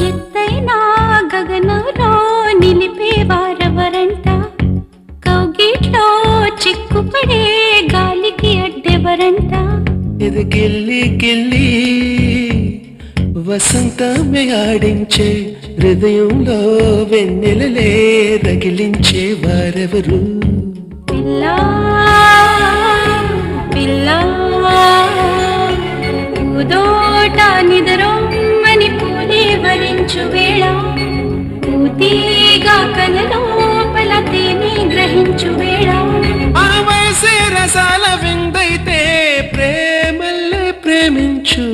ఎత్తైనా గగనంలో నిలిపే వారెవరంట, కౌగిట్లో చిక్కుపడే గాలికి అడ్డెవరంట. ఇది గిల్లి గిల్లి వసంతమే ఆడించే, హృదయంలో వెన్నెలలే రగిలించే వారెవరు? పిల్లా పిల్లా పూదోట నిదరోమని పూలే వరించు వేళ, పూతీగా కలలోపల తేనె గ్రహించు వేళ. ఆ వయసే రసాల విందైతే ప్రేమల్లే ప్రేమించు.